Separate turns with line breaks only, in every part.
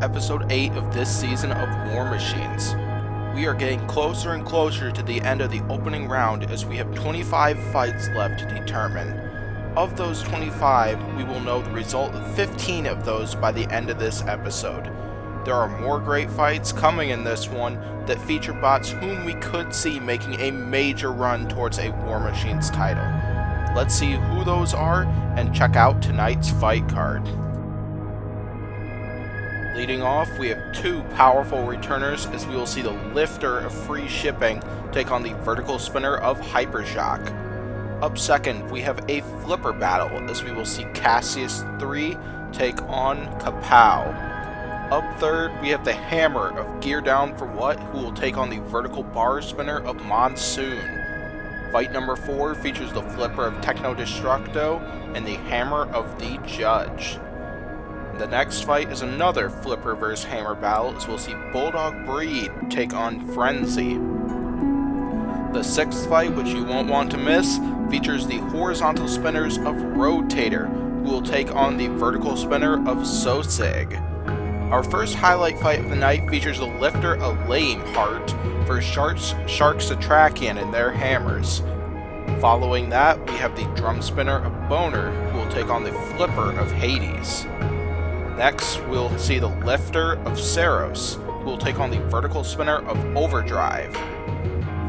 episode 8 of this season of War Machines. We are getting closer and closer to the end of the opening round as we have 25 fights left to determine. Of those 25, we will know the result of 15 of those by the end of this episode. There are more great fights coming in this one that feature bots whom we could see making a major run towards a War Machines title. Let's see who those are and check out tonight's fight card. Leading off, we have two powerful returners as we will see the lifter of free shipping take on the vertical spinner of Hypershock. Up second, we have a flipper battle as we will see Cassius 3 take on Kapow. Up third, we have the hammer of Gear Down for What, who will take on the vertical bar spinner of Monsoon. Fight number 4 features the flipper of Techno Destructo and the hammer of the Judge. The next fight is another flipper vs hammer battle as we'll see Bulldog Breed take on Frenzy. The sixth fight, which you won't want to miss, features the horizontal spinners of Rotator, who will take on the vertical spinner of Sosig. Our first highlight fight of the night features the lifter of Lameheart vs Sharks Atrakian and their hammers. Following that, we have the drum spinner of Boner, who will take on the flipper of Hades. Next, we'll see the lifter of Saros, who will take on the vertical spinner of Overdrive.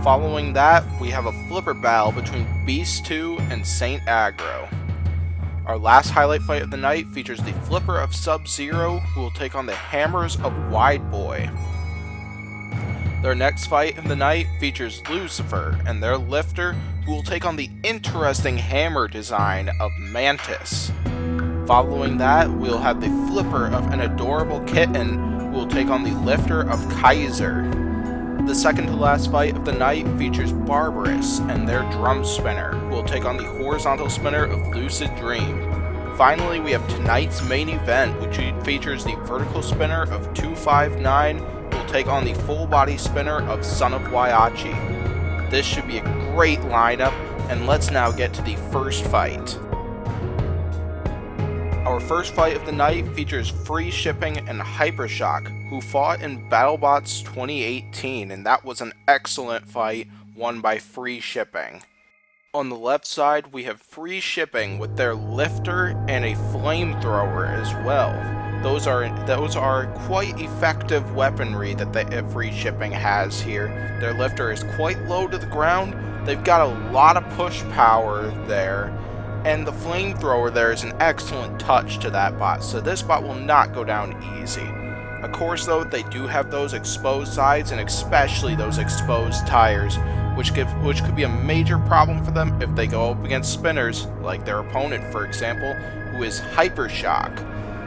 Following that, we have a flipper battle between Beast 2 and Saint Aggro. Our last highlight fight of the night features the flipper of Sub-Zero, who will take on the hammers of Wide Boy. Their next fight of the night features Lucifer and their lifter, who will take on the interesting hammer design of Mantis. Following that, we'll have the flipper of an adorable kitten, who will take on the lifter of Kaiser. The second to last fight of the night features Barbarous and their drum spinner, who will take on the horizontal spinner of Lucid Dream. Finally, we have tonight's main event, which features the vertical spinner of 259, who will take on the full body spinner of Son of Waiachi. This should be a great lineup, and let's now get to the first fight. Our first fight of the night features Free Shipping and Hypershock, who fought in Battlebots 2018, and that was an excellent fight won by Free Shipping. On the left side, we have Free Shipping with their lifter and a flamethrower as well. Those are quite effective weaponry that Free Shipping has here. Their lifter is quite low to the ground. They've got a lot of push power there. And the flamethrower there is an excellent touch to that bot, so this bot will not go down easy. Of course though, they do have those exposed sides and especially those exposed tires, which could be a major problem for them if they go up against spinners, like their opponent for example, who is Hypershock.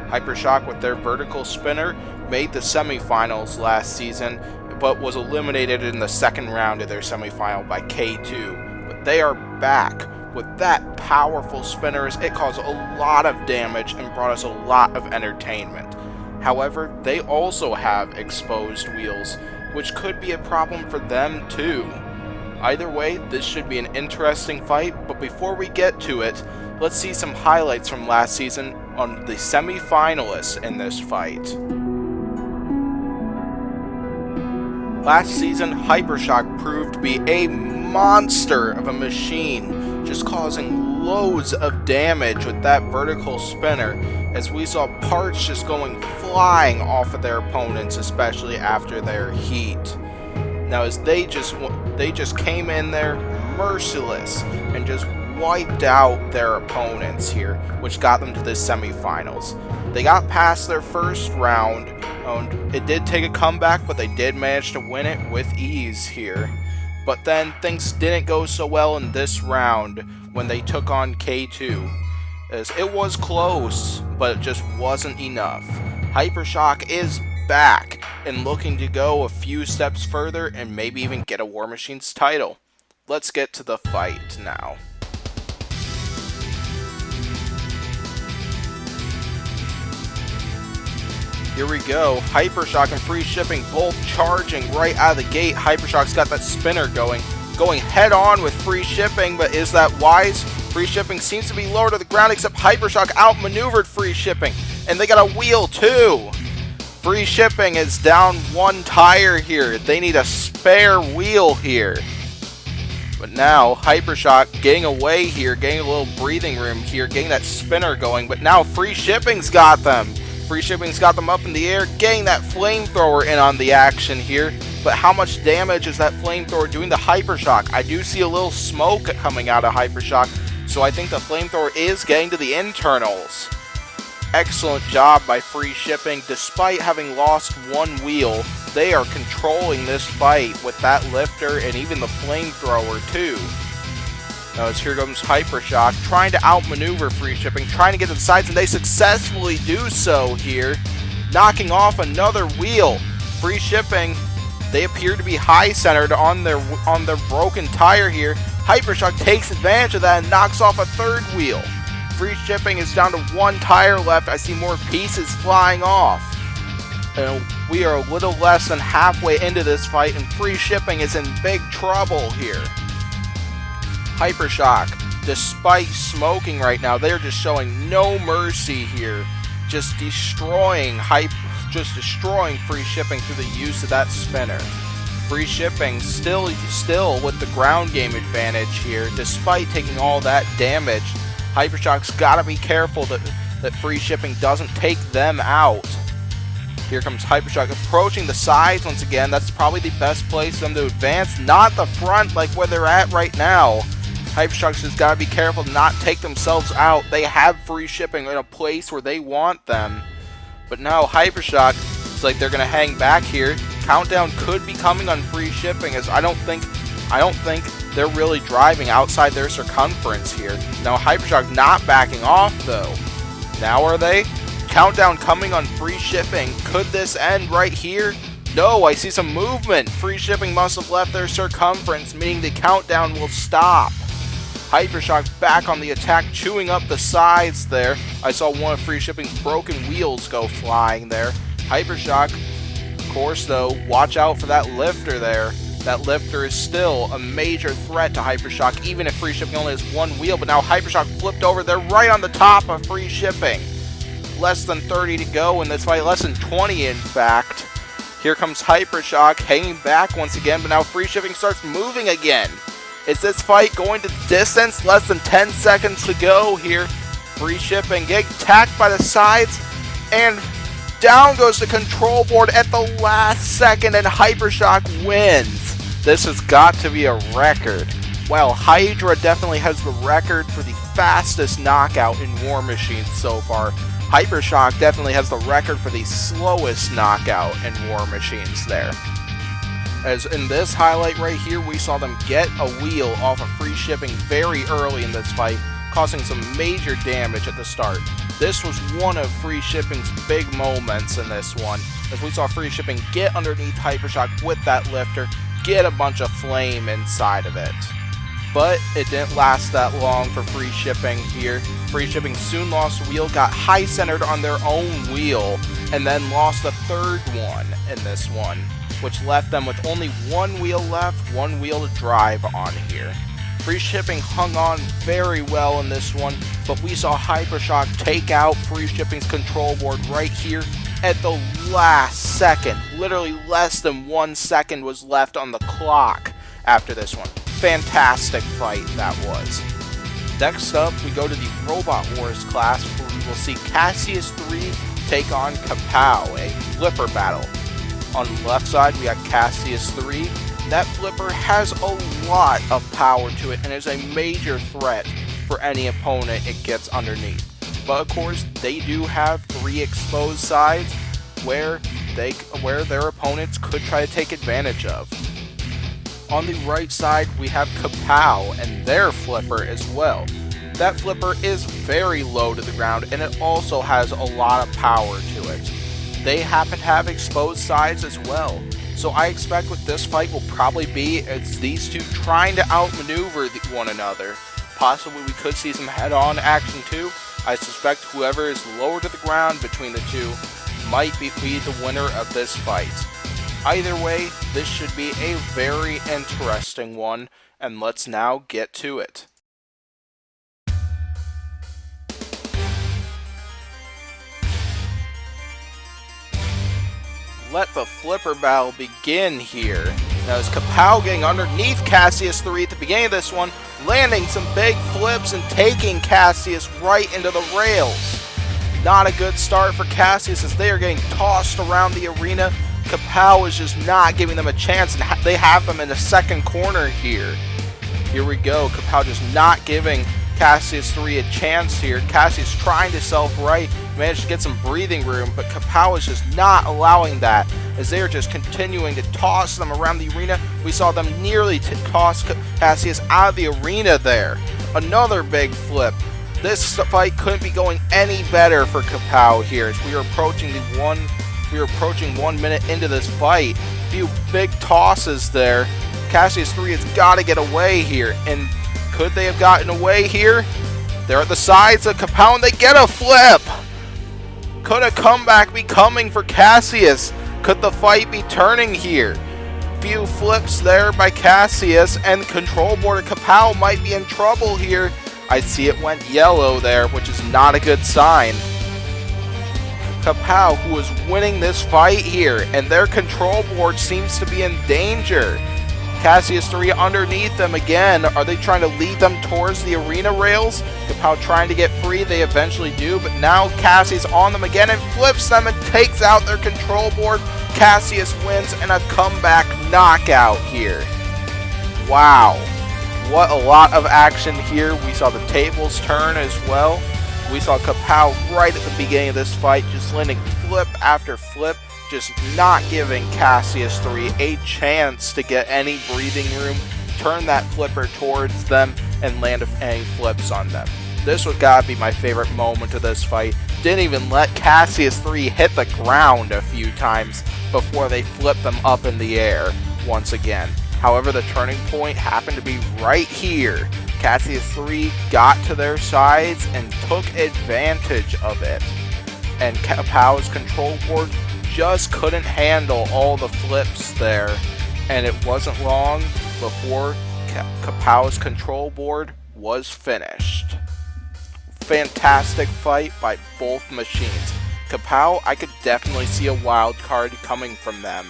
Hypershock with their vertical spinner made the semifinals last season, but was eliminated in the second round of their semifinal by K2. But they are back. With that powerful spinners, it caused a lot of damage and brought us a lot of entertainment. However, they also have exposed wheels, which could be a problem for them too. Either way, this should be an interesting fight, but before we get to it, let's see some highlights from last season on the semi-finalists in this fight. Last season, Hypershock proved to be a monster of a machine, just causing loads of damage with that vertical spinner, as we saw parts just going flying off of their opponents, especially after their heat. Now, as they just came in there merciless and just wiped out their opponents here, which got them to the semifinals. They got past their first round, and it did take a comeback, but they did manage to win it with ease here. But then things didn't go so well in this round when they took on K2, as it was close, but it just wasn't enough. Hypershock is back and looking to go a few steps further and maybe even get a War Machines title. Let's get to the fight now. Here we go. Hypershock and Free Shipping both charging right out of the gate. Hypershock's got that spinner going head on with Free Shipping, but is that wise? Free Shipping seems to be lower to the ground, except Hypershock outmaneuvered Free Shipping, and they got a wheel too. Free shipping is down one tire here. They need a spare wheel here. But now, Hypershock getting away here, getting a little breathing room here, getting that spinner going. But now, free shipping's got them. Free shipping's got them up in the air, getting that flamethrower in on the action here. But how much damage is that flamethrower doing to Hypershock? I do see a little smoke coming out of Hypershock, so I think the flamethrower is getting to the internals. Excellent job by free shipping. Despite having lost one wheel, they are controlling this fight with that lifter and even the flamethrower too. Now as here comes Hypershock, trying to outmaneuver free shipping, trying to get to the sides, and they successfully do so here, knocking off another wheel. Free shipping, they appear to be high centered on their broken tire here. Hypershock takes advantage of that and knocks off a third wheel. Free shipping is down to one tire left. I see more pieces flying off. And we are a little less than halfway into this fight, and free shipping is in big trouble here. Hypershock, despite smoking right now, they're just showing no mercy here. Just destroying free shipping through the use of that spinner. Free shipping still with the ground game advantage here, despite taking all that damage. Hypershock's got to be careful that free shipping doesn't take them out. Here comes Hypershock approaching the sides once again. That's probably the best place for them to advance, not the front like where they're at right now. Hypershock's just got to be careful to not take themselves out. They have free shipping in a place where they want them. But now Hypershock, it's like they're going to hang back here. Countdown could be coming on free shipping, as I don't think they're really driving outside their circumference here. Now Hypershock not backing off though. Now are they? Countdown coming on free shipping. Could this end right here? No, I see some movement. Free shipping must have left their circumference, meaning the countdown will stop. Hypershock back on the attack, chewing up the sides there. I saw one of free shipping's broken wheels go flying there. Hypershock, of course though, watch out for that lifter there. That lifter is still a major threat to Hypershock, even if free shipping only has one wheel. But now Hypershock flipped over. They're right on the top of free shipping. Less than 30 to go in this fight. Less than 20, in fact. Here comes Hypershock, hanging back once again. But now free shipping starts moving again. Is this fight going to distance? Less than 10 seconds to go here. Free shipping getting attacked by the sides. And down goes the control board at the last second. And Hypershock wins. This has got to be a record. While Hydra definitely has the record for the fastest knockout in War Machines so far, Hypershock definitely has the record for the slowest knockout in War Machines there. As in this highlight right here, we saw them get a wheel off of free shipping very early in this fight, causing some major damage at the start. This was one of free shipping's big moments in this one, as we saw free shipping get underneath Hypershock with that lifter, get a bunch of flame inside of it. But it didn't last that long for free shipping here. Free shipping soon lost a wheel, got high centered on their own wheel, and then lost the third one in this one, which left them with only one wheel left, one wheel to drive on here. Free shipping hung on very well in this one, but we saw Hypershock take out free shipping's control board right here at the last second. Literally less than 1 second was left on the clock after this one. Fantastic fight that was. Next up, we go to the Robot Wars class, where we will see Cassius 3 take on Kapow, a flipper battle. On the left side, we have Cassius 3. That flipper has a lot of power to it and is a major threat for any opponent it gets underneath. But of course, they do have 3 exposed sides where their opponents could try to take advantage of. On the right side, we have Kapow and their flipper as well. That flipper is very low to the ground, and it also has a lot of power to it. They happen to have exposed sides as well, so I expect what this fight will probably be is these two trying to outmaneuver one another. Possibly we could see some head-on action too. I suspect whoever is lower to the ground between the two might be the winner of this fight. Either way, this should be a very interesting one, and let's now get to it. let the flipper battle begin here. Now it's Kapow getting underneath Cassius 3 at the beginning of this one, landing some big flips and taking Cassius right into the rails. Not a good start for Cassius as they are getting tossed around the arena. Kapow is just not giving them a chance, and they have them in the second corner here. Here we go, Kapow just not giving Cassius 3 a chance here. Cassius trying to self-right, managed to get some breathing room, but Kapow is just not allowing that as they are just continuing to toss them around the arena. We saw them nearly toss Cassius out of the arena there. Another big flip. This fight couldn't be going any better for Kapow here as we are approaching 1 minute into this fight. A few big tosses there. Cassius 3 has got to get away here, and could they have gotten away here? They're at the sides of Kapow and they get a flip! Could a comeback be coming for Cassius? Could the fight be turning here? Few flips there by Cassius, and the control board of Kapow might be in trouble here. I see it went yellow there, which is not a good sign. Kapow, who is winning this fight here, and their control board seems to be in danger. Cassius 3 underneath them again. Are they trying to lead them towards the arena rails? Kapow trying to get free. They eventually do, but now Cassius on them again and flips them and takes out their control board. Cassius wins and a comeback knockout here. Wow. What a lot of action here. We saw the tables turn as well. We saw Kapow right at the beginning of this fight just landing flip after flip, just not giving Cassius 3 a chance to get any breathing room, turn that flipper towards them, and land any flips on them. This would gotta be my favorite moment of this fight. Didn't even let Cassius 3 hit the ground a few times before they flipped them up in the air once again. However, the turning point happened to be right here. Cassius 3 got to their sides and took advantage of it. And Kapow's control board just couldn't handle all the flips there. And it wasn't long before Kapow's control board was finished. Fantastic fight by both machines. Kapow, I could definitely see a wild card coming from them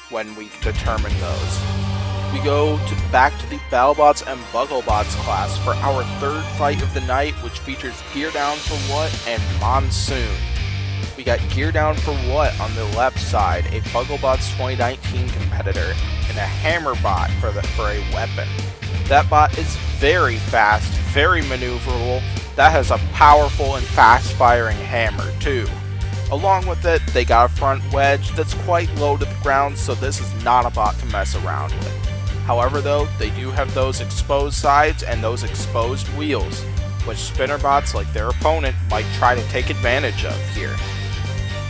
when we determine those. We go back to the Battlebots and Bugglebots class for our third fight of the night, which features Gear Down for What and Monsoon. We got Gear Down for What on the left side, a Bugglebots 2019 competitor, and a Hammer Bot for a weapon. That bot is very fast, very maneuverable. That has a powerful and fast-firing hammer too. Along with it, they got a front wedge that's quite low to the ground, so this is not a bot to mess around with. However though, they do have those exposed sides and those exposed wheels, which spinner bots like their opponent might try to take advantage of here.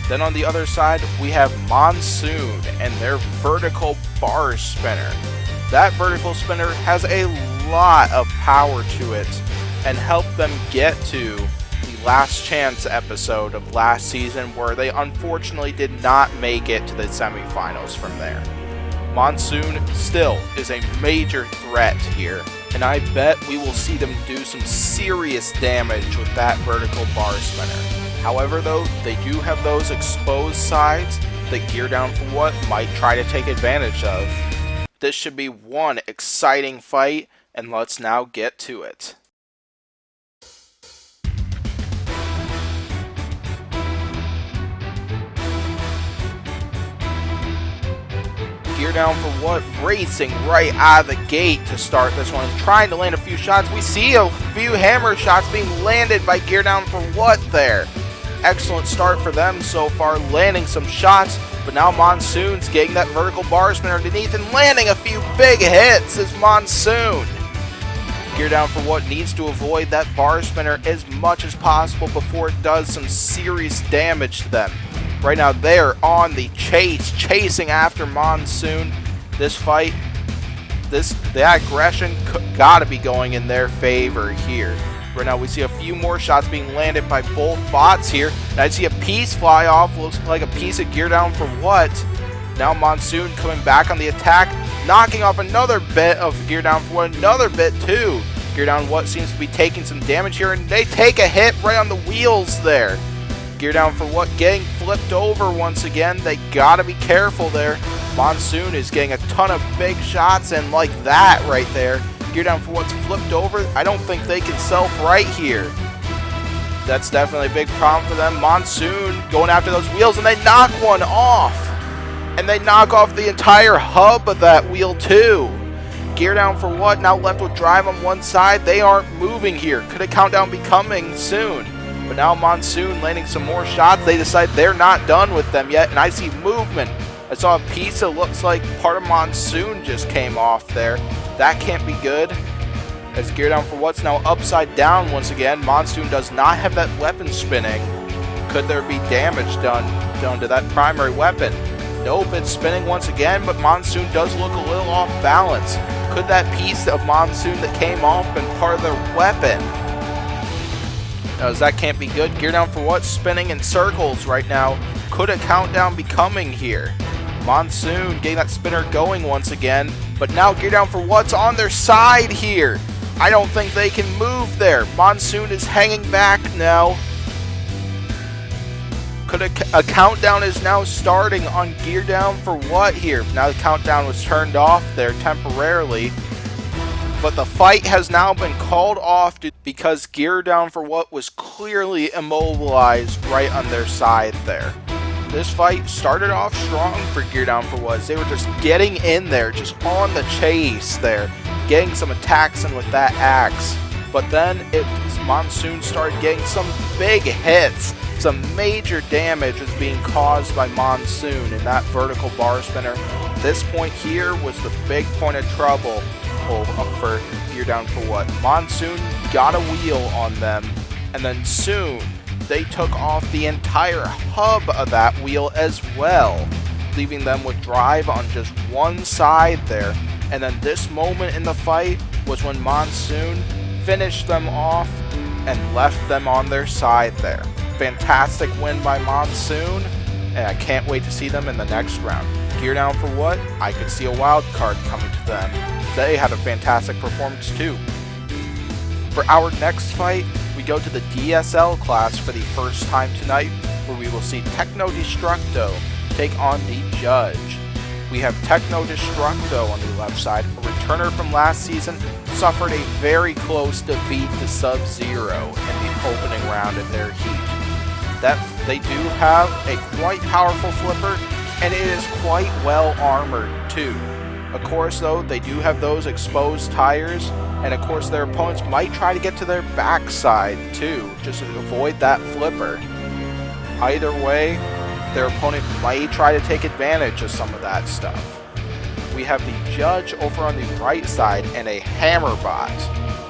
Then on the other side, we have Monsoon and their vertical bar spinner. That vertical spinner has a lot of power to it and helped them get to the Last Chance episode of last season, where they unfortunately did not make it to the semifinals from there. Monsoon still is a major threat here, and I bet we will see them do some serious damage with that vertical bar spinner. However though, they do have those exposed sides that Gear Down for What might try to take advantage of. This should be one exciting fight, and let's now get to it. Gear Down for What racing right out of the gate to start this one, trying to land a few shots. We see a few hammer shots being landed by Gear Down for What there. Excellent start for them so far, landing some shots, but now Monsoon's getting that vertical bar spinner underneath and landing a few big hits as Monsoon. Gear Down for What needs to avoid that bar spinner as much as possible before it does some serious damage to them. Right now they're on the chase, chasing after Monsoon. This fight, the aggression gotta be going in their favor here. Right now we see a few more shots being landed by both bots here. And I see a piece fly off, looks like a piece of Gear Down for What. Now Monsoon coming back on the attack, knocking off another bit of Gear Down for What, another bit too. Gear Down for What seems to be taking some damage here, and they take a hit right on the wheels there. Gear Down for What getting flipped over once again. They gotta be careful there. Monsoon is getting a ton of big shots, and like that right there, Gear Down for What's flipped over. I don't think they can self-right here. That's definitely a big problem for them. Monsoon going after those wheels, and they knock one off. And they knock off the entire hub of that wheel too. Gear Down for What now left with drive on one side. They aren't moving here. Could a countdown be coming soon? But now Monsoon landing some more shots. They decide they're not done with them yet, and I see movement. I saw a piece that looks like part of Monsoon just came off there. That can't be good. As Gear Down for What's now upside down once again. Monsoon does not have that weapon spinning. Could there be damage done to that primary weapon? Nope, it's spinning once again, but Monsoon does look a little off balance. Could that piece of Monsoon that came off been part of their weapon? As that can't be good. Gear Down for What spinning in circles right now. Could a countdown be coming here? Monsoon getting that spinner going once again, but now Gear Down for What's on their side here. I don't think they can move there. Monsoon is hanging back now. Could a countdown is now starting on Gear Down for What here? Now the countdown was turned off there temporarily, but the fight has now been called off because Gear Down for What was clearly immobilized right on their side there. This fight started off strong for Gear Down for What. They were just getting in there, just on the chase there, getting some attacks in with that axe. But then Monsoon started getting some big hits. Some major damage was being caused by Monsoon in that vertical bar spinner. This point here was the big point of trouble for Gear Down for What. Monsoon got a wheel on them, and then soon they took off the entire hub of that wheel as well, leaving them with drive on just one side there. And then this moment in the fight was when Monsoon finished them off and left them on their side there. Fantastic win by Monsoon, and I can't wait to see them in the next round. Gear Down for What? I could see a wild card coming to them. They had a fantastic performance too. For our next fight, we go to the DSL class for the first time tonight, where we will see Techno Destructo take on the Judge. We have Techno Destructo on the left side. A returner from last season suffered a very close defeat to Sub-Zero in the opening round of their heat. They do have a quite powerful flipper, and it is quite well armored too. Of course though, they do have those exposed tires, and of course their opponents might try to get to their backside too, just to avoid that flipper. Either way, their opponent might try to take advantage of some of that stuff. We have the Judge over on the right side and a Hammer bot.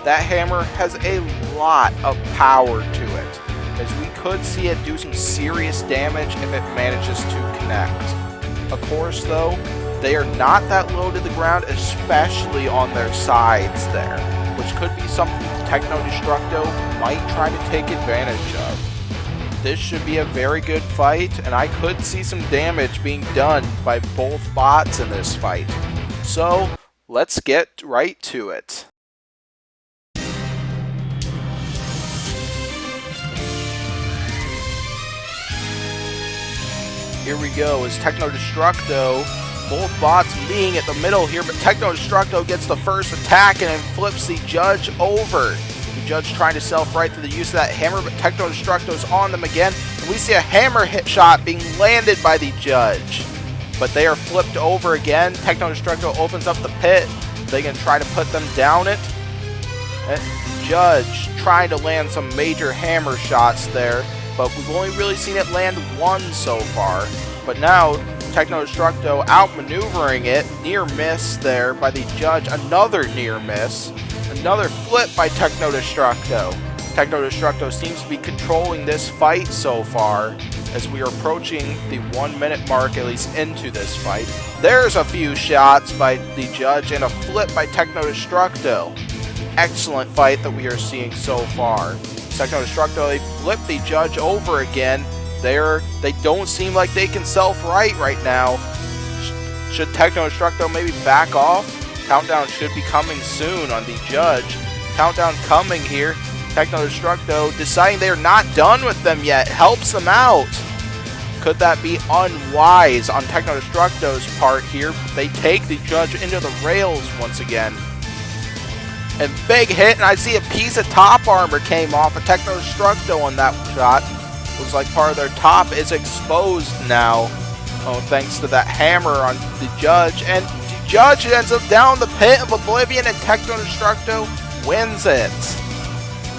That hammer has a lot of power to it, as we could see it do some serious damage if it manages to connect. Of course though, they are not that low to the ground, especially on their sides there, which could be something Techno Destructo might try to take advantage of. This should be a very good fight, and I could see some damage being done by both bots in this fight. So, let's get right to it. Here we go, as Techno Destructo, both bots meeting at the middle here, but Techno Destructo gets the first attack and then flips the Judge over. The Judge trying to self-right through the use of that hammer, but Techno Destructo's on them again, and we see a hammer hit shot being landed by the Judge. But they are flipped over again. Techno Destructo opens up the pit. They can try to put them down it. And Judge trying to land some major hammer shots there, but we've only really seen it land one so far. But now, Techno Destructo outmaneuvering it. Near miss there by the Judge. Another near miss. Another flip by Techno Destructo. Techno Destructo seems to be controlling this fight so far, as we are approaching the 1 minute mark, at least into this fight. There's a few shots by the Judge and a flip by Techno Destructo. Excellent fight that we are seeing so far. Techno Destructo, they flip the Judge over again. They don't seem like they can self-right right now. Should Techno Destructo maybe back off? Countdown should be coming soon on the Judge. Countdown coming here. Techno Destructo deciding they're not done with them yet. Helps them out. Could that be unwise on Techno Destructo's part here? They take the Judge into the rails once again. And big hit, and I see a piece of top armor came off of Techno Destructo on that shot. Looks like part of their top is exposed now. Oh, thanks to that hammer on the Judge. And the Judge ends up down the pit of Oblivion, and Techno Destructo wins it.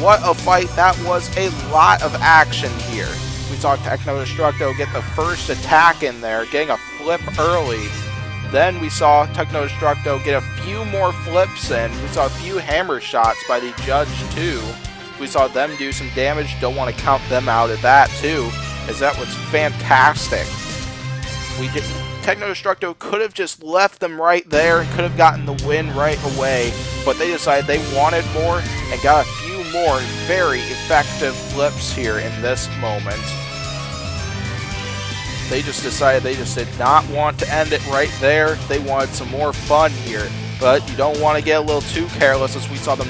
What a fight that was. A lot of action here. We saw Techno Destructo get the first attack in there, getting a flip early. Then we saw Techno Destructo get a few more flips in. We saw a few hammer shots by the Judge too. We saw them do some damage. Don't want to count them out of that too, as that was fantastic. Techno Destructo could have just left them right there and could have gotten the win right away, but they decided they wanted more and got a few more very effective flips here in this moment. They just decided they just did not want to end it right there. They wanted some more fun here, but you don't want to get a little too careless, as we saw the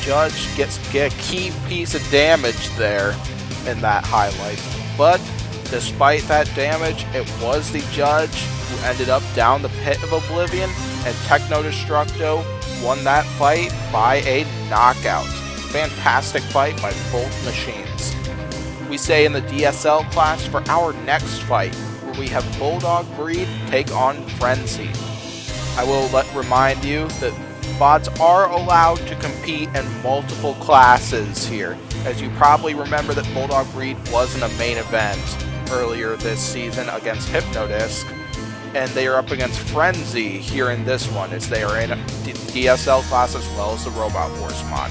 Judge get a key piece of damage there in that highlight. But despite that damage, it was the Judge who ended up down the pit of Oblivion, and Techno Destructo won that fight by a knockout. Fantastic fight by both machines. We say in the DSL class for our next fight, where we have Bulldog Breed take on Frenzy. I will remind you that bots are allowed to compete in multiple classes here, as you probably remember that Bulldog Breed wasn't a main event earlier this season against Hypnodisc, and they are up against Frenzy here in this one, as they are in the DSL class as well as the Robot Wars mod.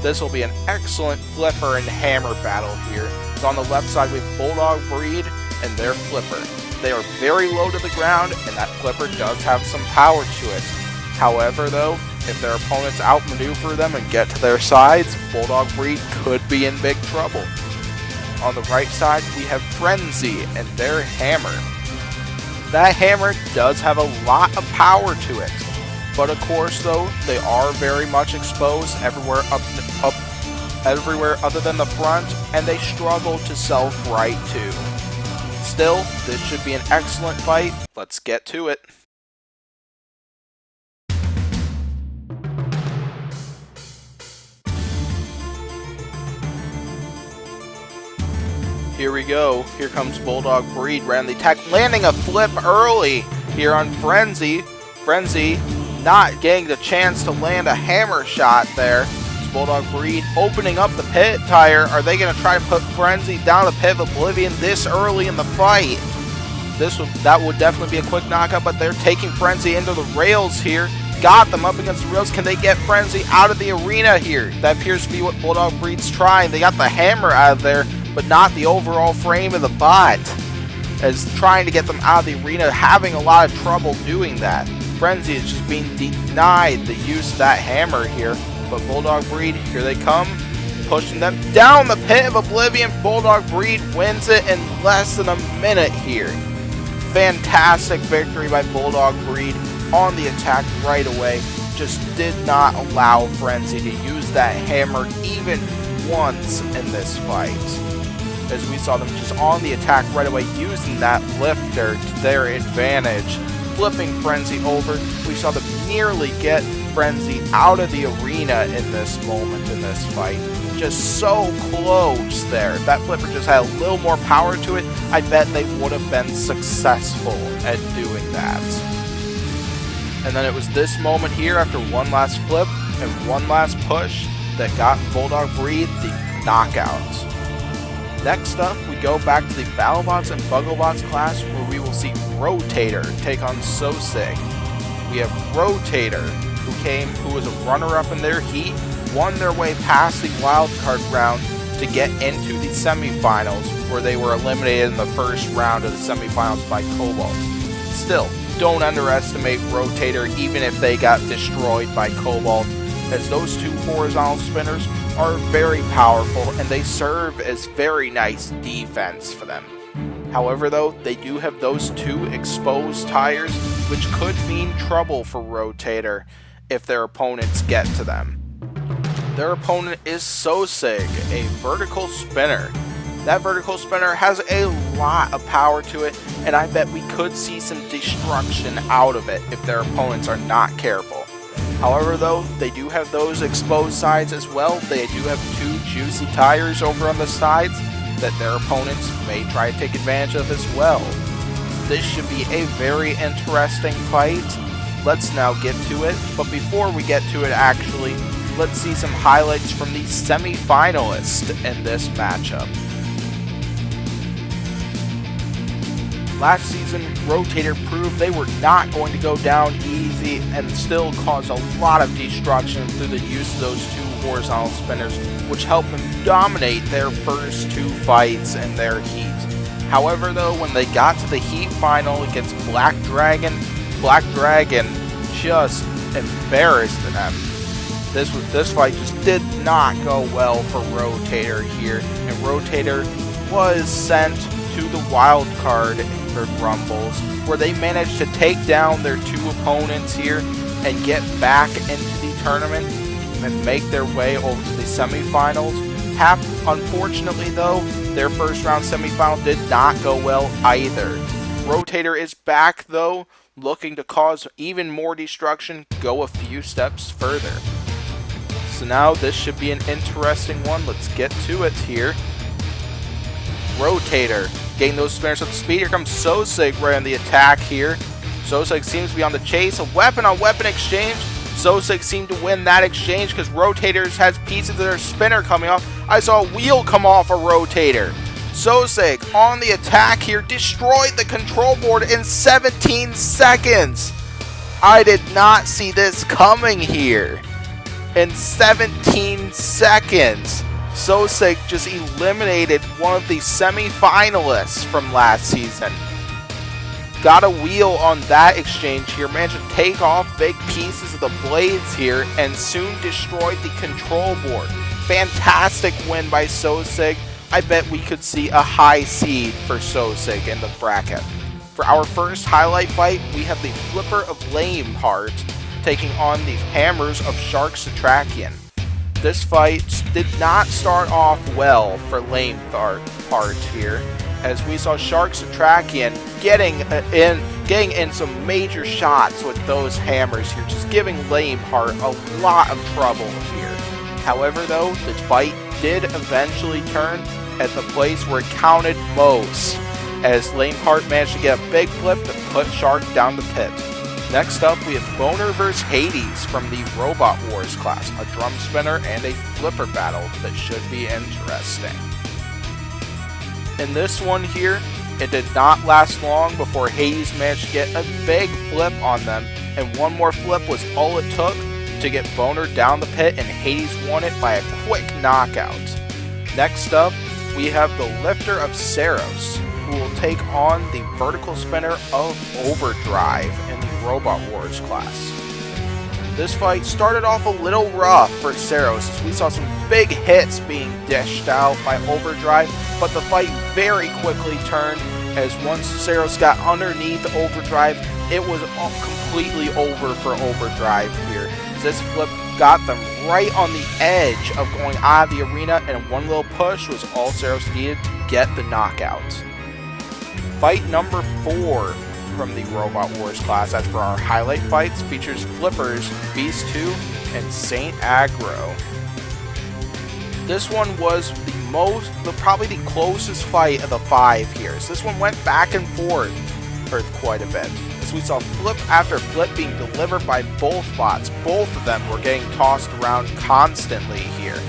This will be an excellent flipper and hammer battle here. So on the left side we have Bulldog Breed and their flipper. They are very low to the ground, and that flipper does have some power to it. However though, if their opponents outmaneuver them and get to their sides, Bulldog Breed could be in big trouble. On the right side we have Frenzy and their hammer. That hammer does have a lot of power to it. But of course though, they are very much exposed everywhere everywhere other than the front, and they struggle to self-right too. Still, this should be an excellent fight. Let's get to it. Here we go. Here comes Bulldog Breed around the attack, landing a flip early here on Frenzy. Frenzy not getting the chance to land a hammer shot there. It's Bulldog Breed opening up the pit tire. Are they going to try to put Frenzy down the pit of Oblivion this early in the fight? That would definitely be a quick knockout, but they're taking Frenzy into the rails here. Got them up against the rails. Can they get Frenzy out of the arena here? That appears to be what Bulldog Breed's trying. They got the hammer out of there, but not the overall frame of the bot. As trying to get them out of the arena, having a lot of trouble doing that. Frenzy is just being denied the use of that hammer here, but Bulldog Breed, here they come, pushing them down the pit of Oblivion. Bulldog Breed wins it in less than a minute here. Fantastic victory by Bulldog Breed on the attack right away. Just did not allow Frenzy to use that hammer even once in this fight. As we saw them just on the attack right away, using that lifter to their advantage, flipping Frenzy over. We saw them nearly get Frenzy out of the arena in this moment, in this fight. Just so close there. If that flipper just had a little more power to it, I bet they would have been successful at doing that. And then it was this moment here, after one last flip and one last push, that got Bulldog Breed the knockout. Next up, we go back to the Battlebots and Bugglebots class, where we will see Rotator take on Sosig. We have Rotator, who was a runner-up in their heat, won their way past the wildcard round to get into the semifinals, where they were eliminated in the first round of the semifinals by Cobalt. Still, don't underestimate Rotator, even if they got destroyed by Cobalt, as those two horizontal spinners are very powerful and they serve as very nice defense for them. However though, they do have those two exposed tires, which could mean trouble for Rotator if their opponents get to them. Their opponent is Sosig, a vertical spinner. That vertical spinner has a lot of power to it, and I bet we could see some destruction out of it if their opponents are not careful. However though, they do have those exposed sides as well. They do have 2 juicy tires over on the sides that their opponents may try to take advantage of as well. This should be a very interesting fight. Let's now get to it, but before we get to it actually, let's see some highlights from the semi-finalists in this matchup. Last season, Rotator proved they were not going to go down easy and still caused a lot of destruction through the use of those 2 horizontal spinners, which helped them dominate their first 2 fights in their heat. However though, when they got to the heat final against Black Dragon just embarrassed them. This fight just did not go well for Rotator here, and Rotator was sent to the wild card for Rumbles, where they managed to take down their 2 opponents here and get back into the tournament and make their way over to the semifinals. Unfortunately though, their first round semifinal did not go well either. Rotator is back though, looking to cause even more destruction, go a few steps further. So now this should be an interesting one. Let's get to it here. Rotator getting those spinners up to speed. Here comes Sosig right on the attack here. Sosig seems to be on the chase. A weapon on weapon exchange. Sosig seemed to win that exchange because Rotators has pieces of their spinner coming off. I saw a wheel come off a Rotator. Sosig on the attack here, destroyed the control board in 17 seconds. I did not see this coming here. In 17 seconds, Sosig just eliminated one of the semi-finalists from last season. Got a wheel on that exchange here, managed to take off big pieces of the blades here, and soon destroyed the control board. Fantastic win by Sosig. I bet we could see a high seed for Sosig in the bracket. For our first highlight fight, we have the Flipper of Lameheart taking on the Hammers of Shark Satrakian. This fight did not start off well for Lameheart here, as we saw Shark Satrakian getting in some major shots with those hammers here, just giving Lameheart a lot of trouble here. However though, the fight did eventually turn at the place where it counted most, as Lameheart managed to get a big flip to put Shark down the pit. Next up, we have Boner vs. Hades from the Robot Wars class, a drum spinner and a flipper battle that should be interesting. In this one here, it did not last long before Hades managed to get a big flip on them, and one more flip was all it took to get Boner down the pit, and Hades won it by a quick knockout. Next up, we have the Lifter of Saros, who will take on the vertical spinner of Overdrive in the Robot Wars class. This fight started off a little rough for Saros, as we saw some big hits being dished out by Overdrive, but the fight very quickly turned, as once Saros got underneath Overdrive, it was completely over for Overdrive here. This flip got them right on the edge of going out of the arena, and one little push was all Saros needed to get the knockout. Fight number 4 from the Robot Wars class, as for our highlight fights, features Flippers, Beast 2, and Saint Aggro. This one was probably the closest fight of the 5 here. So this one went back and forth for quite a bit. As we saw flip after flip being delivered by both bots. Both of them were getting tossed around constantly here.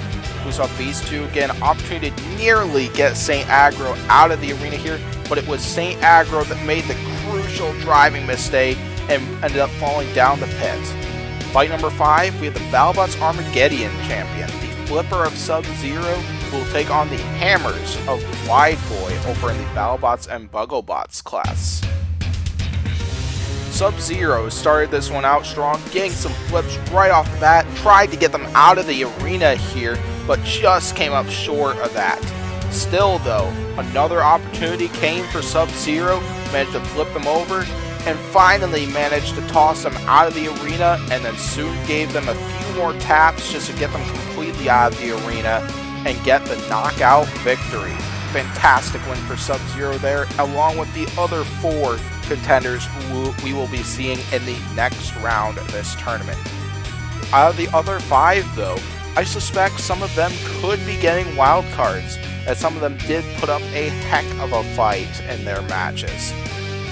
We saw Beast 2 get an opportunity to nearly get Saint Aggro out of the arena here, but it was Saint Aggro that made the crucial driving mistake and ended up falling down the pit. Fight number 5, we have the Battlebots Armageddon champion, the Flipper of Sub-Zero, who will take on the Hammers of Wide Boy over in the Battlebots and Bugglebots class. Sub-Zero started this one out strong, getting some flips right off the bat, tried to get them out of the arena here, but just came up short of that. Still though, another opportunity came for Sub-Zero, managed to flip them over, and finally managed to toss them out of the arena, and then soon gave them a few more taps just to get them completely out of the arena and get the knockout victory. fantastic win for Sub-Zero there, along with the other 4 contenders we will be seeing in the next round of this tournament. Out of the other 5, though, I suspect some of them could be getting wild cards, as some of them did put up a heck of a fight in their matches.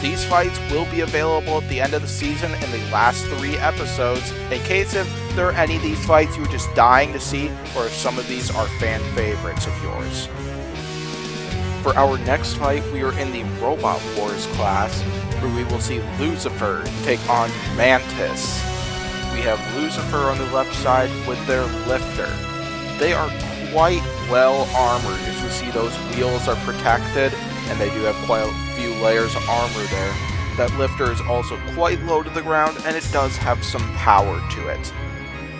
These fights will be available at the end of the season in the last 3 episodes, in case if there are any of these fights you were just dying to see, or if some of these are fan favorites of yours. For our next fight, we are in the Robot Wars class, where we will see Lucifer take on Mantis. We have Lucifer on the left side with their lifter. They are quite well armored, as we see those wheels are protected, and they do have quite a few layers of armor there. That lifter is also quite low to the ground, and it does have some power to it.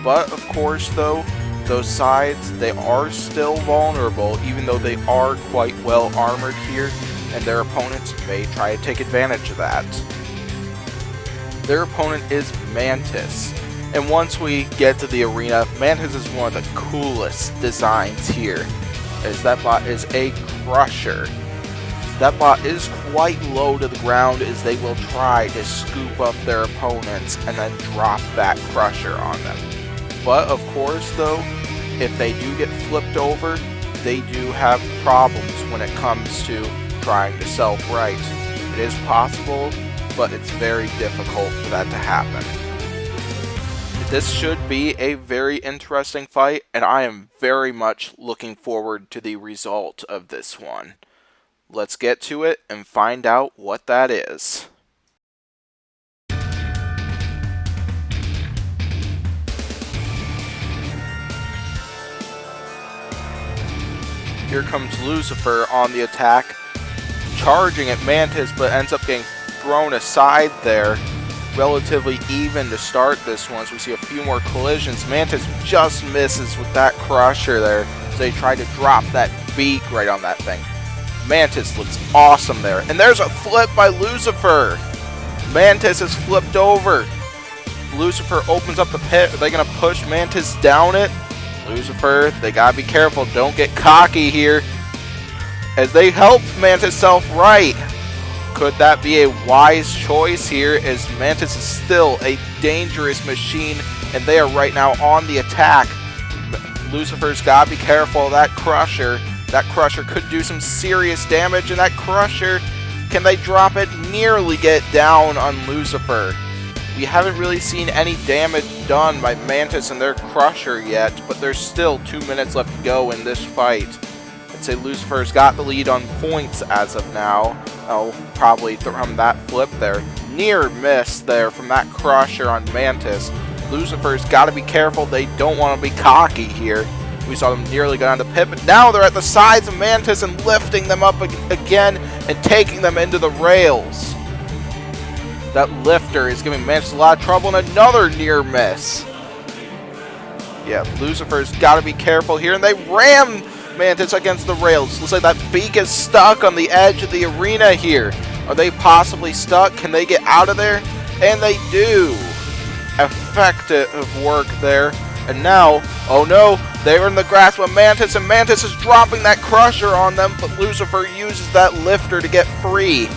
But of course though, those sides, they are still vulnerable, even though they are quite well armored here, and their opponents may try to take advantage of that. Their opponent is Mantis, and once we get to the arena, Mantis is one of the coolest designs here, as that bot is a crusher. That bot is quite low to the ground, as they will try to scoop up their opponents and then drop that crusher on them. But of course though, if they do get flipped over, they do have problems when it comes to trying to self-right. It is possible, but it's very difficult for that to happen. This should be a very interesting fight, and I am very much looking forward to the result of this one. Let's get to it and find out what that is. Here comes Lucifer on the attack, charging at Mantis, but ends up getting thrown aside there. Relatively even to start this one, as we see a few more collisions. Mantis just misses with that crusher there, so they try to drop that beak right on that thing. Mantis looks awesome there, and there's a flip by Lucifer. Mantis is flipped over. Lucifer opens up the pit. Are they going to push Mantis down it? Lucifer, they got to be careful. Don't get cocky here, as they help Mantis self-right. Could that be a wise choice here, as Mantis is still a dangerous machine, and they are right now on the attack. Lucifer's got to be careful of that crusher. That crusher could do some serious damage, and that crusher, can they drop it? Nearly get down on Lucifer. We haven't really seen any damage done by Mantis and their crusher yet, but there's still 2 minutes left to go in this fight. I'd say Lucifer's got the lead on points as of now. Oh, probably from that flip there. Near miss there from that crusher on Mantis. Lucifer's got to be careful. They don't want to be cocky here. We saw them nearly go down the pit, but now they're at the sides of Mantis and lifting them up again and taking them into the rails. That lifter is giving Mantis a lot of trouble, and another near miss. Yeah, Lucifer's got to be careful here, and they ram Mantis against the rails. Looks like that beak is stuck on the edge of the arena here. Are they possibly stuck? Can they get out of there? And they do. Effective work there. And now, oh no, they are in the grasp of Mantis, and Mantis is dropping that crusher on them, but Lucifer uses that lifter to get free.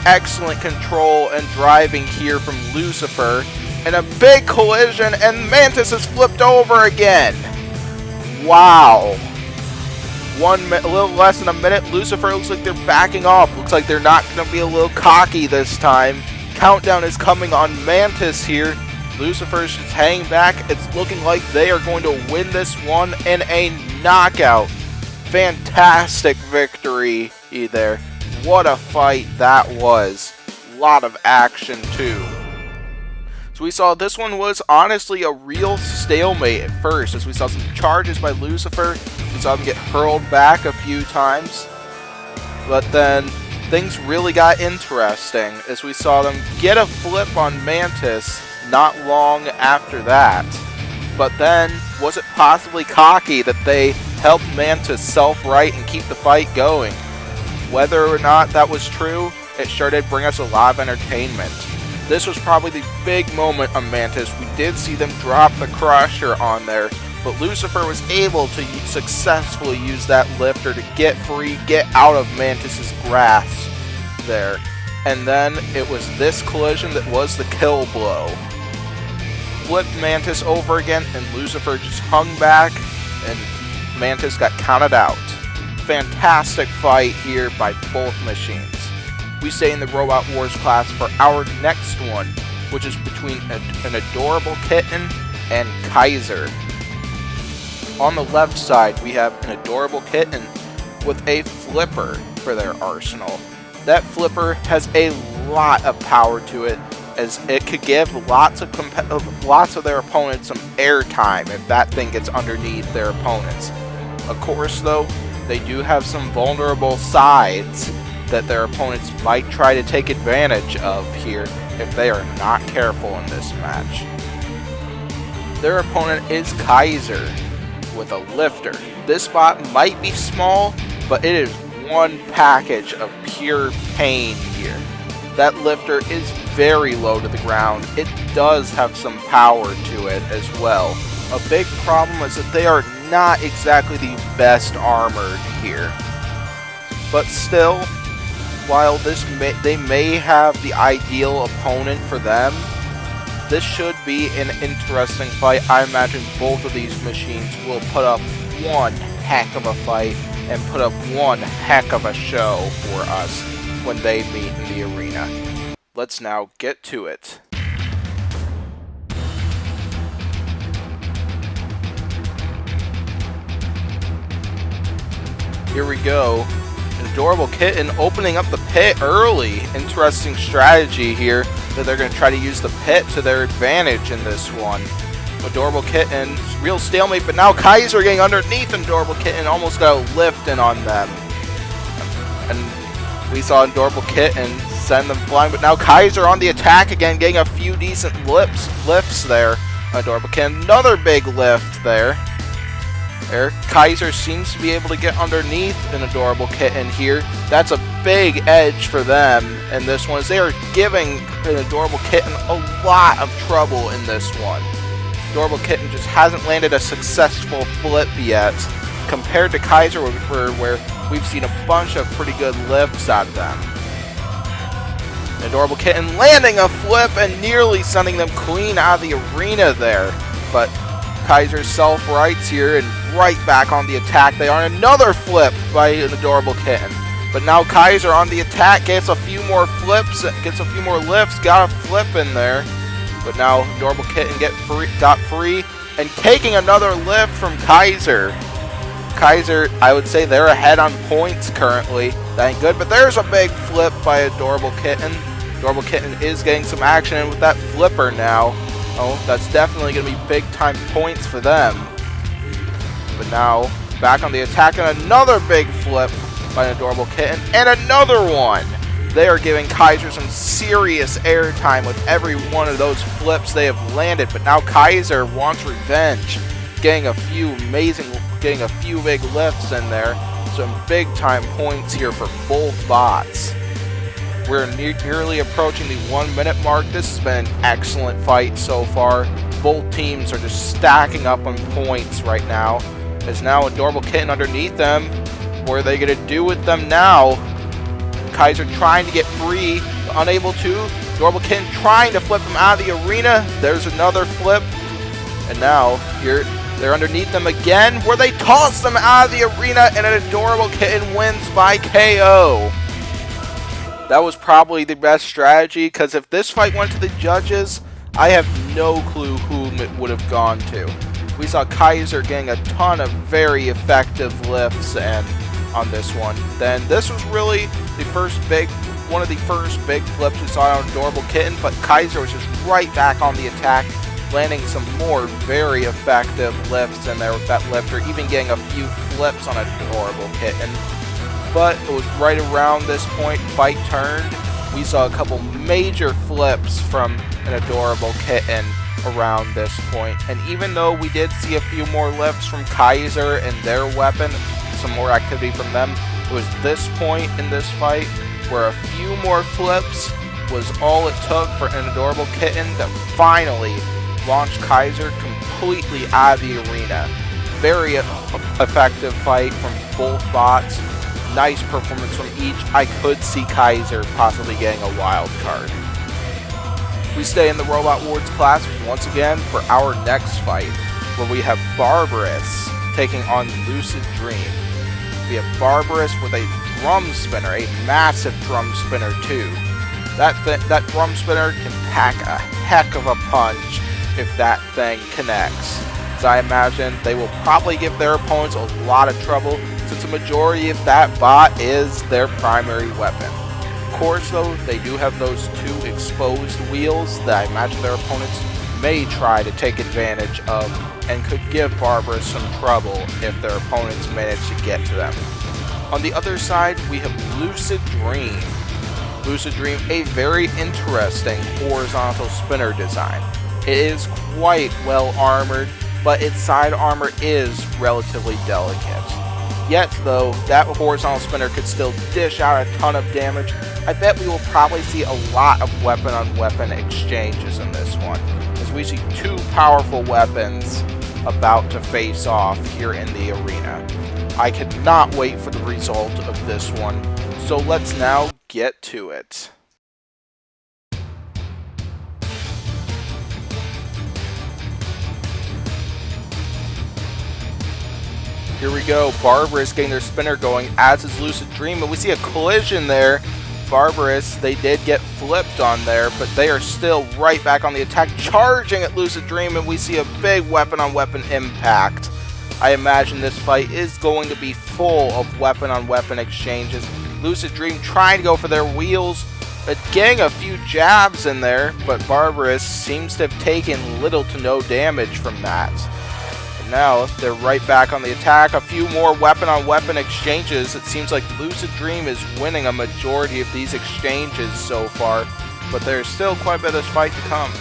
Excellent control and driving here from Lucifer. And a big collision, and Mantis is flipped over again. Wow. A little less than a minute. Lucifer looks like they're backing off. Looks like they're not going to be a little cocky this time. Countdown is coming on Mantis here. Lucifer's just hanging back. It's looking like they are going to win this one in a knockout. Fantastic victory there. What a fight that was. A lot of action too. So we saw this one was honestly a real stalemate at first, as we saw some charges by Lucifer. We saw them get hurled back a few times. But then things really got interesting, as we saw them get a flip on Mantis not long after that. But then, was it possibly cocky that they helped Mantis self-right and keep the fight going? Whether or not that was true, it sure did bring us a lot of entertainment. This was probably the big moment on Mantis. We did see them drop the crusher on there, but Lucifer was able to successfully use that lifter to get free, get out of Mantis's grasp there. And then it was this collision that was the kill blow. Flipped Mantis over again, and Lucifer just hung back, and Mantis got counted out. Fantastic fight here by both machines. We stay in the Robot Wars class for our next one, which is between an adorable kitten and Kaiser. On the left side, we have an adorable kitten with a flipper for their arsenal. That flipper has a lot of power to it, as it could give lots of their opponents some airtime if that thing gets underneath their opponents. Of course, though, they do have some vulnerable sides that their opponents might try to take advantage of here if they are not careful in this match. Their opponent is Kaiser with a lifter. This bot might be small, but it is one package of pure pain here. That lifter is very low to the ground. It does have some power to it as well. A big problem is that they are not exactly the best armored here. But still, while they may have the ideal opponent for them, this should be an interesting fight. I imagine both of these machines will put up one heck of a fight and put up one heck of a show for us when they meet in the arena. Let's now get to it. Here we go. An adorable kitten opening up the pit early. Interesting strategy here that they're going to try to use the pit to their advantage in this one. Adorable kitten, real stalemate, but now Kaiser getting underneath Adorable kitten, almost got a lift in on them. And we saw Adorable kitten send them flying, but now Kaiser on the attack again, getting a few decent lifts there. Adorable kitten, another big lift there. Kaiser seems to be able to get underneath an Adorable kitten here. That's a big edge for them in this one, as they are giving an Adorable kitten a lot of trouble in this one. Adorable kitten just hasn't landed a successful flip yet, compared to Kaiser where we've seen a bunch of pretty good lifts out of them. Adorable kitten landing a flip and nearly sending them clean out of the arena there, but Kaiser self-rights here and right back on the attack. They are another flip by an Adorable kitten. But now Kaiser on the attack gets a few more flips, gets a few more lifts, got a flip in there. But now Adorable kitten got free and taking another lift from Kaiser. Kaiser, I would say they're ahead on points currently. That ain't good, but there's a big flip by Adorable kitten. Adorable kitten is getting some action in with that flipper now. Oh, that's definitely going to be big-time points for them. But now, back on the attack, and another big flip by an Adorable kitten, and another one! They are giving Kaiser some serious airtime with every one of those flips they have landed, but now Kaiser wants revenge, getting a few big lifts in there. Some big-time points here for both bots. We're nearly approaching the 1 minute mark. This has been an excellent fight so far. Both teams are just stacking up on points right now. There's now Adorable kitten underneath them. What are they going to do with them now? Kaiser trying to get free, but unable to. Adorable kitten trying to flip them out of the arena. There's another flip. And now they're underneath them again, where they toss them out of the arena, and an Adorable kitten wins by KO. That was probably the best strategy, because if this fight went to the judges, I have no clue whom it would have gone to. We saw Kaiser getting a ton of very effective lifts and on this one. Then this was really one of the first big flips we saw on Adorable kitten, but Kaiser was just right back on the attack, landing some more very effective lifts in there with that lifter, even getting a few flips on Adorable kitten. But it was right around this point, fight turned. We saw a couple major flips from an Adorable kitten around this point. And even though we did see a few more lifts from Kaiser and their weapon, some more activity from them, it was this point in this fight where a few more flips was all it took for an Adorable kitten to finally launch Kaiser completely out of the arena. Very effective fight from both bots. Nice performance from each. I could see Kaiser possibly getting a wild card. We stay in the Robot Wars class once again for our next fight, where we have Barbarous taking on Lucid Dream. We have Barbarous with a drum spinner, a massive drum spinner too. That drum spinner can pack a heck of a punch if that thing connects. So I imagine they will probably give their opponents a lot of trouble, since a majority of that bot is their primary weapon. Of course though, they do have those two exposed wheels that I imagine their opponents may try to take advantage of, and could give Barbarous some trouble if their opponents manage to get to them. On the other side, we have Lucid Dream. Lucid Dream, a very interesting horizontal spinner design. It is quite well armored, but its side armor is relatively delicate. Yet though, that horizontal spinner could still dish out a ton of damage. I bet we will probably see a lot of weapon-on-weapon exchanges in this one, as we see two powerful weapons about to face off here in the arena. I cannot wait for the result of this one, so let's now get to it. Here we go, Barbarous getting their spinner going, as is Lucid Dream, and we see a collision there. Barbarous, they did get flipped on there, but they are still right back on the attack, charging at Lucid Dream, and we see a big weapon-on-weapon impact. I imagine this fight is going to be full of weapon-on-weapon exchanges. Lucid Dream trying to go for their wheels, but getting a few jabs in there, but Barbarous seems to have taken little to no damage from that. Now they're right back on the attack. A few more weapon-on-weapon exchanges. It seems like Lucid Dream is winning a majority of these exchanges so far, but there's still quite a bit of this fight to come.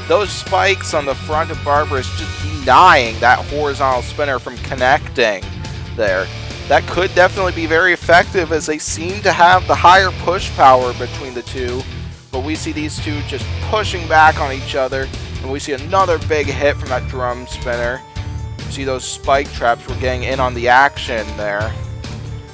Those spikes on the front of Barbarous just denying that horizontal spinner from connecting there. That could definitely be very effective, as they seem to have the higher push power between the two, but we see these two just pushing back on each other, and we see another big hit from that drum spinner. See those spike traps were getting in on the action there.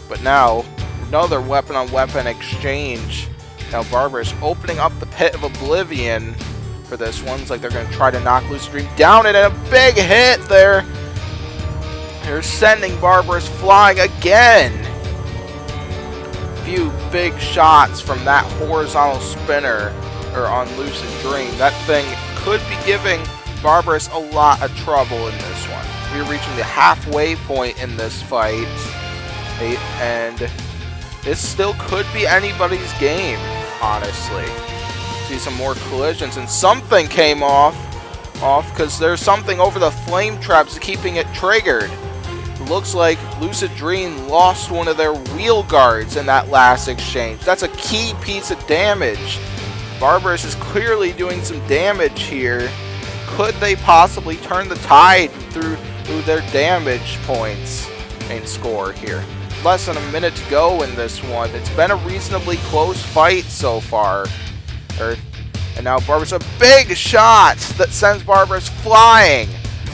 But now, another weapon-on-weapon exchange. Now Barbarous opening up the Pit of Oblivion for this one. It's like they're going to try to knock Lucid Dream down, and a big hit there. They're sending Barbarous flying again. Few big shots from that horizontal spinner on Lucid Dream. That thing could be giving Barbarous a lot of trouble in this one. We're reaching the halfway point in this fight, and this still could be anybody's game, honestly. See some more collisions, and something came off because there's something over the flame traps keeping it triggered. It looks like Lucid Dream lost one of their wheel guards in that last exchange. That's a key piece of damage. Barbarous is clearly doing some damage here. Could they possibly turn the tide through their damage points and score here? Less than a minute to go in this one. It's been a reasonably close fight so far. And now Barbarous, a big shot that sends Barbarous flying,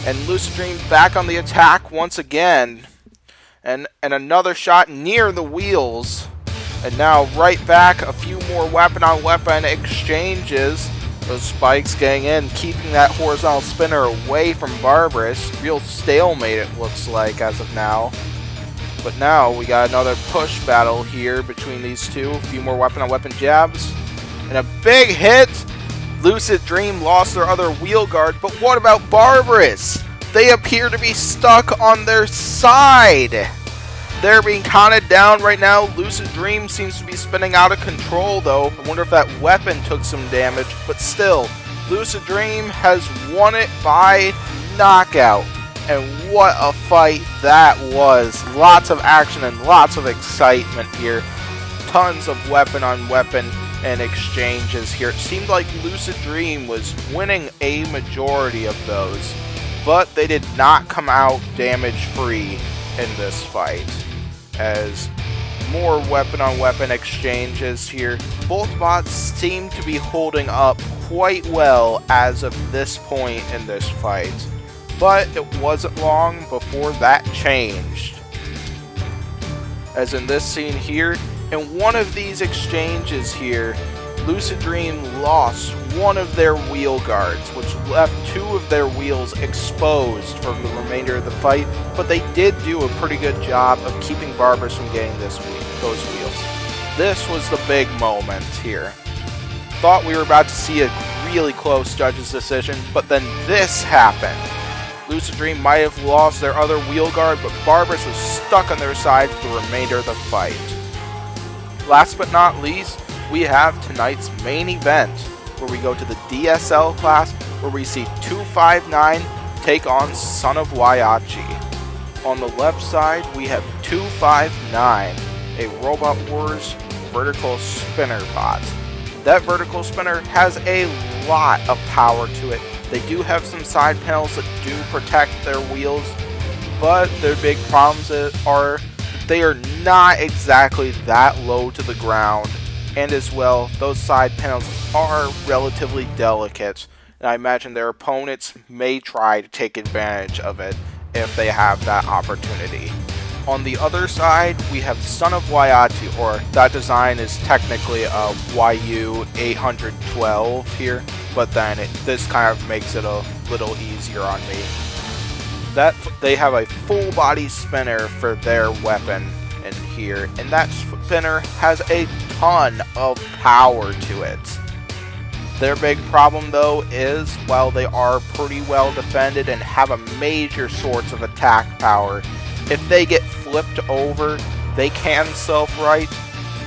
and Lucid Dream back on the attack once again, and another shot near the wheels, and now right back. A few more weapon-on-weapon exchanges. Those spikes getting in, keeping that horizontal spinner away from Barbarous. Real stalemate it looks like as of now. But now we got another push battle here between these two. A few more weapon-on-weapon jabs. And a big hit! Lucid Dream lost their other wheel guard, but what about Barbarous? They appear to be stuck on their side. They're being counted down right now. Lucid Dream seems to be spinning out of control though. I wonder if that weapon took some damage, but still, Lucid Dream has won it by knockout. And what a fight that was. Lots of action and lots of excitement here. Tons of weapon-on-weapon and exchanges here. It seemed like Lucid Dream was winning a majority of those, but they did not come out damage-free in this fight, as more weapon-on-weapon exchanges here. Both bots seem to be holding up quite well as of this point in this fight, but it wasn't long before that changed. As in this scene here, in one of these exchanges here, Lucid Dream lost one of their wheel guards, which left two of their wheels exposed for the remainder of the fight, but they did do a pretty good job of keeping Barbers from getting those wheels. This was the big moment here. Thought we were about to see a really close judge's decision, but then this happened. Lucid Dream might have lost their other wheel guard, but Barbers was stuck on their side for the remainder of the fight. Last but not least, we have tonight's main event, where we go to the DSL class, where we see 259 take on Son of Waiachi. On the left side, we have 259, a Robot Wars vertical spinner bot. That vertical spinner has a lot of power to it. They do have some side panels that do protect their wheels, but their big problems are they are not exactly that low to the ground, and as well, those side panels are relatively delicate, and I imagine their opponents may try to take advantage of it if they have that opportunity. On the other side, we have Son of Waiachi, or that design is technically a YU812 here, but then this kind of makes it a little easier on me. They have a full body spinner for their weapon in here, and that spinner has a ton of power to it. Their big problem though is, while they are pretty well defended and have a major source of attack power, if they get flipped over, they can self-right,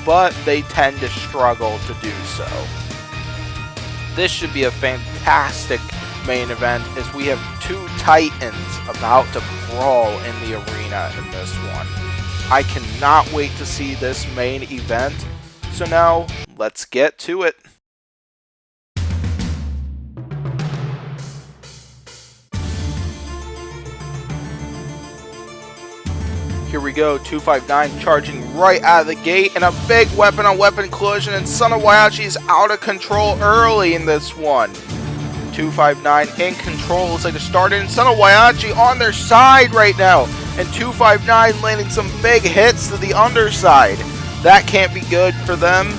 but they tend to struggle to do so. This should be a fantastic main event, as we have two titans about to brawl in the arena in this one. I cannot wait to see this main event, so now let's get to it. Here we go, 259 charging right out of the gate, and a big weapon-on-weapon collision, and Son of Waiachi is out of control early in this one. 259 in control, looks like they're starting. Son of Waiachi on their side right now, and 259 landing some big hits to the underside. That can't be good for them,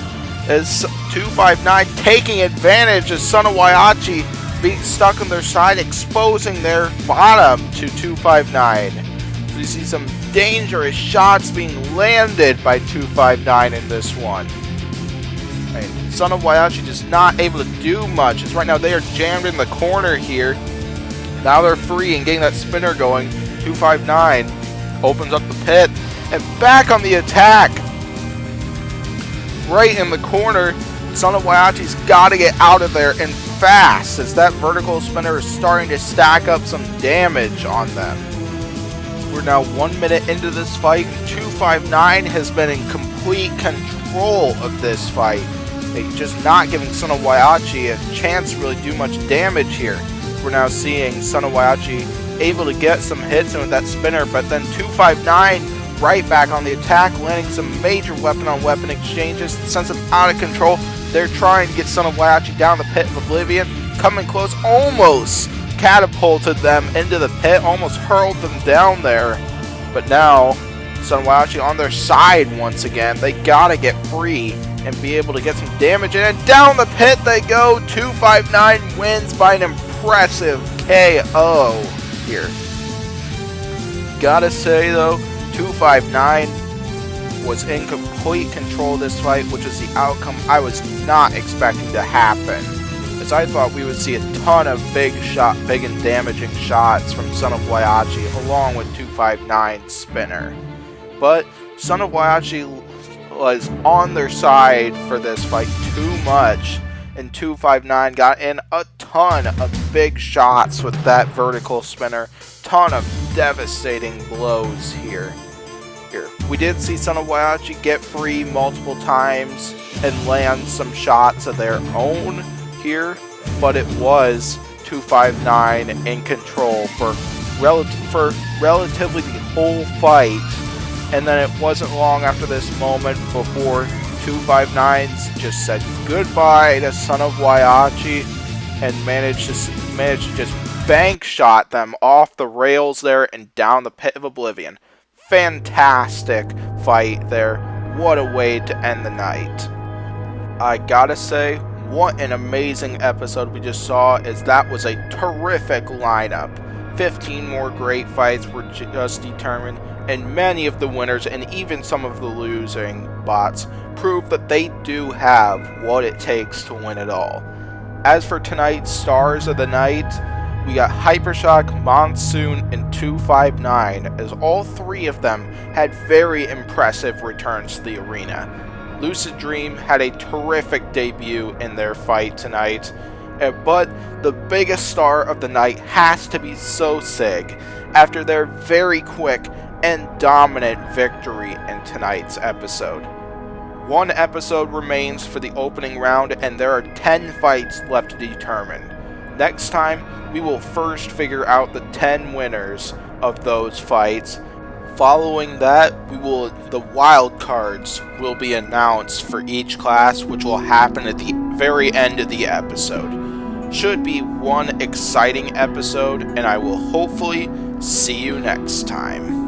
as 259 taking advantage of Son of Waiachi being stuck on their side, exposing their bottom to 259. So you see some dangerous shots being landed by 259 in this one. Right. Son of Waiachi just not able to do much, as right now they are jammed in the corner here. Now they're free and getting that spinner going. 259 opens up the pit and back on the attack. Right in the corner, Son of Waiachi's got to get out of there and fast, as that vertical spinner is starting to stack up some damage on them. We're now 1 minute into this fight, and 259 has been in complete control of this fight. They just not giving Son of Waiachi a chance to really do much damage here. We're now seeing Son of Waiachi able to get some hits in with that spinner, but then 259 right back on the attack, landing some major weapon-on-weapon exchanges, sends them out of control. They're trying to get Son of Waiachi down the pit of oblivion, coming close, almost catapulted them into the pit, almost hurled them down there. But now, Son of Waiachi on their side once again. They gotta get free and be able to get some damage in, and down the pit they go. 259 wins by an impressive KO here. Gotta say though, 259 was in complete control of this fight, which is the outcome I was not expecting to happen, as I thought we would see a ton of big and damaging shots from Son of Waiachi along with 259's spinner. But Son of Waiachi was on their side for this fight too much, and 259 got in a ton of big shots with that vertical spinner, ton of devastating blows here. We did see Son of Waiachi get free multiple times and land some shots of their own here, but it was 259 in control for relatively the whole fight, And then it wasn't long after this moment before 259s just said goodbye to Son of Waiachi and managed to just bank shot them off the rails there and down the pit of oblivion. Fantastic fight there. What a way to end the night. I gotta say, what an amazing episode we just saw, as that was a terrific lineup. 15 more great fights were just determined, and many of the winners and even some of the losing bots prove that they do have what it takes to win it all. As for tonight's stars of the night, we got Hypershock, Monsoon, and 259, as all three of them had very impressive returns to the arena. Lucid Dream had a terrific debut in their fight tonight, but the biggest star of the night has to be So Sig, after their very quick and dominant victory in tonight's episode. One episode remains for the opening round, and there are 10 fights left to determine. Next time, we will first figure out the 10 winners of those fights. Following that, the wild cards will be announced for each class, which will happen at the very end of the episode. Should be one exciting episode, and I will hopefully see you next time.